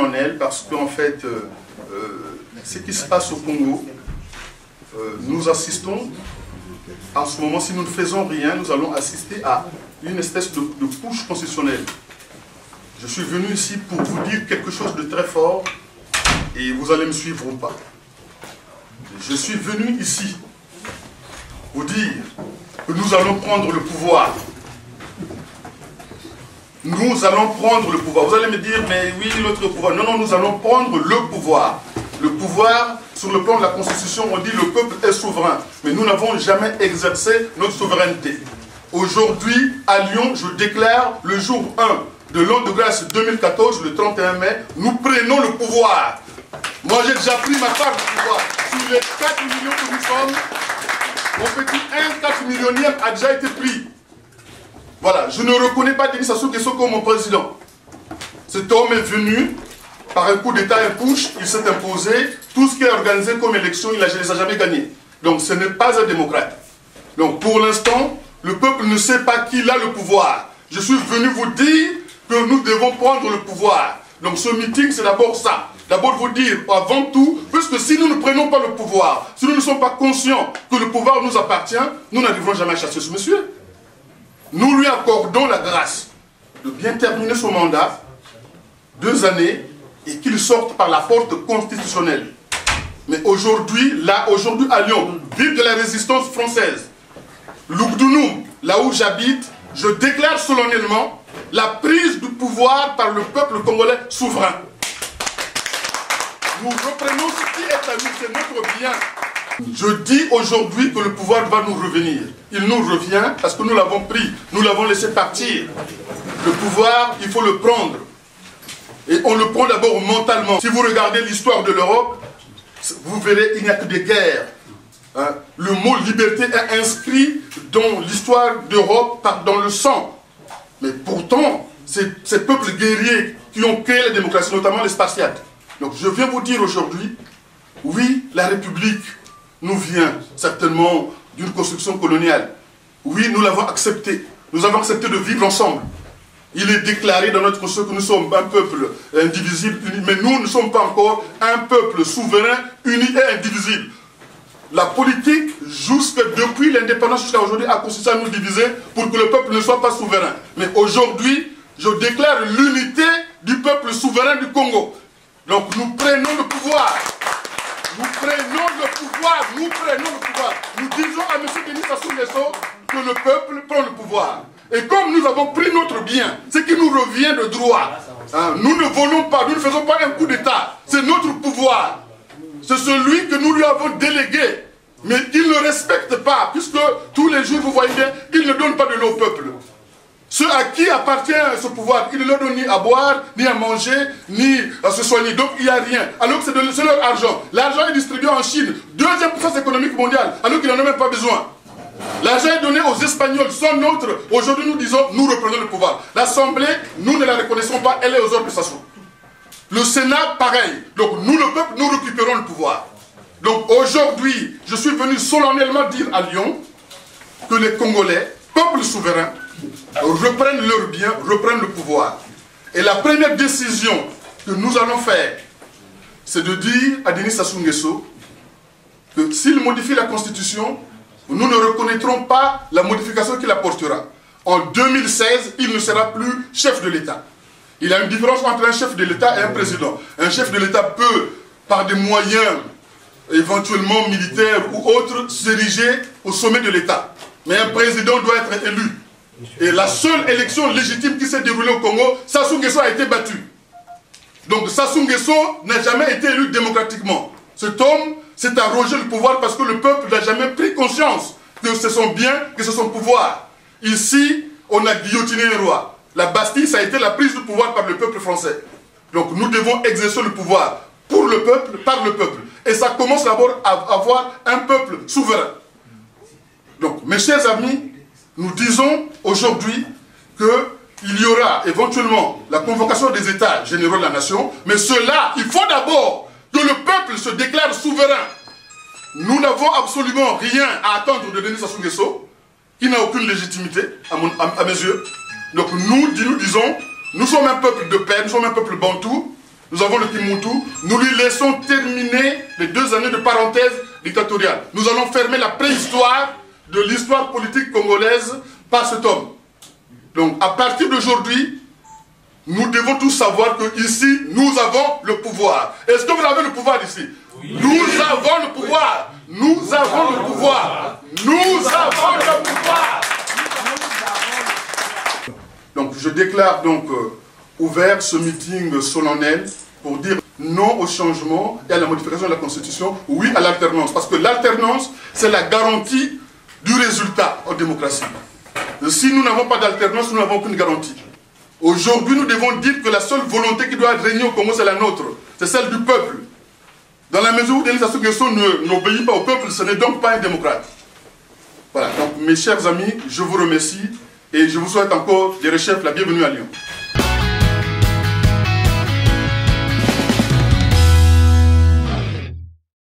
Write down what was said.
solennel parce qu'en fait, ce qui se passe au Congo, nous assistons, en ce moment, si nous ne faisons rien, nous allons assister à une espèce de push constitutionnelle. Je suis venu ici pour vous dire quelque chose de très fort et vous allez me suivre ou pas. Je suis venu ici vous dire que nous allons prendre le pouvoir. Nous allons prendre le pouvoir. Vous allez me dire, mais oui, l'autre pouvoir. Non, non, nous allons prendre le pouvoir. Le pouvoir, sur le plan de la Constitution, on dit le peuple est souverain. Mais nous n'avons jamais exercé notre souveraineté. Aujourd'hui, à Lyon, je déclare le jour 1 de l'an de grâce 2014, le 31 mai, nous prenons le pouvoir. Moi, j'ai déjà pris ma part du pouvoir. Sur les 4 millions que nous sommes, mon petit 1,4 millionième a déjà été pris. Voilà, je ne reconnais pas Denis Sassou Nguesso comme mon président. Cet homme est venu, par un coup d'État, un push, il s'est imposé. Tout ce qui est organisé comme élection, il ne les a jamais gagné. Donc ce n'est pas un démocrate. Donc pour l'instant, le peuple ne sait pas qui a le pouvoir. Je suis venu vous dire que nous devons prendre le pouvoir. Donc ce meeting, c'est d'abord ça. D'abord vous dire, avant tout, puisque si nous ne prenons pas le pouvoir, si nous ne sommes pas conscients que le pouvoir nous appartient, nous n'arriverons jamais à chasser ce monsieur. Nous lui accordons la grâce de bien terminer son mandat, 2 années, et qu'il sorte par la porte constitutionnelle. Mais aujourd'hui, aujourd'hui à Lyon, ville de la résistance française, Lugdunum, là où j'habite, je déclare solennellement la prise du pouvoir par le peuple congolais souverain. Nous reprenons ce qui est à nous, c'est notre bien. Je dis aujourd'hui que le pouvoir va nous revenir. Il nous revient parce que nous l'avons pris, nous l'avons laissé partir. Le pouvoir, il faut le prendre. Et on le prend d'abord mentalement. Si vous regardez l'histoire de l'Europe, vous verrez qu'il n'y a que des guerres. Hein? Le mot liberté est inscrit dans l'histoire d'Europe dans le sang. Mais pourtant, ces peuples guerriers qui ont créé la démocratie, notamment les Spartiates. Donc je viens vous dire aujourd'hui, oui, la République nous vient certainement d'une construction coloniale. Oui, nous l'avons accepté. Nous avons accepté de vivre ensemble. Il est déclaré dans notre constitution que nous sommes un peuple indivisible, uni, mais nous ne sommes pas encore un peuple souverain, uni et indivisible. La politique, depuis l'indépendance jusqu'à aujourd'hui, a consisté à nous diviser pour que le peuple ne soit pas souverain. Mais aujourd'hui, je déclare l'unité du peuple souverain du Congo. Donc nous prenons le pouvoir. Nous prenons le pouvoir. Nous prenons le pouvoir. Nous disons à M. Denis Sassou Nguesso que le peuple prend le pouvoir. Et comme nous avons pris notre bien, ce qui nous revient de droit, hein, nous ne volons pas, nous ne faisons pas un coup d'État. C'est notre pouvoir. C'est celui que nous lui avons délégué. Mais il ne respecte pas, puisque tous les jours, vous voyez bien, il ne donne pas de l'eau au peuple. Ceux à qui appartient ce pouvoir, il ne leur donne ni à boire, ni à manger, ni à se soigner. Donc il n'y a rien. Alors que c'est leur argent. L'argent est distribué en Chine, 2e puissance économique mondiale, alors qu'il n'en a même pas besoin. L'argent est donné aux Espagnols, sans nôtre. Aujourd'hui, nous disons, nous reprenons le pouvoir. L'Assemblée, nous ne la reconnaissons pas, elle est aux ordres de Sassou. Le Sénat, pareil. Donc nous, le peuple, nous récupérons le pouvoir. Donc aujourd'hui, je suis venu solennellement dire à Lyon que les Congolais, peuple souverain, reprennent leurs biens, reprennent le pouvoir. Et la première décision que nous allons faire, c'est de dire à Denis Sassou Nguesso que s'il modifie la Constitution, nous ne reconnaîtrons pas la modification qu'il apportera. En 2016, il ne sera plus chef de l'État. Il y a une différence entre un chef de l'État et un président. Un chef de l'État peut, par des moyens éventuellement militaires ou autres, s'ériger au sommet de l'État. Mais un président doit être élu. Et la seule élection légitime qui s'est déroulée au Congo, Sassou Nguesso a été battu. Donc Sassou Nguesso n'a jamais été élu démocratiquement. Cet homme s'est arrogé le pouvoir parce que le peuple n'a jamais pris conscience que c'est son bien, que c'est son pouvoir. Ici, on a guillotiné un roi. La Bastille, ça a été la prise du pouvoir par le peuple français. Donc nous devons exercer le pouvoir pour le peuple, par le peuple. Et ça commence d'abord à avoir un peuple souverain. Donc, mes chers amis, nous disons aujourd'hui qu'il y aura éventuellement la convocation des États généraux de la nation, mais cela, il faut d'abord que le peuple se déclare souverain. Nous n'avons absolument rien à attendre de Denis Sassou Nguesso, qui n'a aucune légitimité, à mes yeux. Donc nous disons, nous sommes un peuple de paix, nous sommes un peuple bantou, nous avons le Kimuntu, nous lui laissons terminer les 2 années de parenthèse dictatoriale. Nous allons fermer la préhistoire de l'histoire politique congolaise par cet homme. Donc, à partir d'aujourd'hui, nous devons tous savoir que ici, nous avons le pouvoir. Est-ce que vous avez le pouvoir ici? Oui. Nous avons le pouvoir. Nous avons le pouvoir. Nous avons le pouvoir. Donc, je déclare donc ouvert ce meeting solennel pour dire non au changement et à la modification de la Constitution, oui à l'alternance. Parce que l'alternance, c'est la garantie du résultat en démocratie. Si nous n'avons pas d'alternance, nous n'avons aucune garantie. Aujourd'hui, nous devons dire que la seule volonté qui doit régner au Congo, c'est la nôtre. C'est celle du peuple. Dans la mesure où Denis Sassou Nguesso n'obéit pas au peuple, ce n'est donc pas un démocrate. Voilà. Donc, mes chers amis, je vous remercie et je vous souhaite encore, des chefs, la bienvenue à Lyon.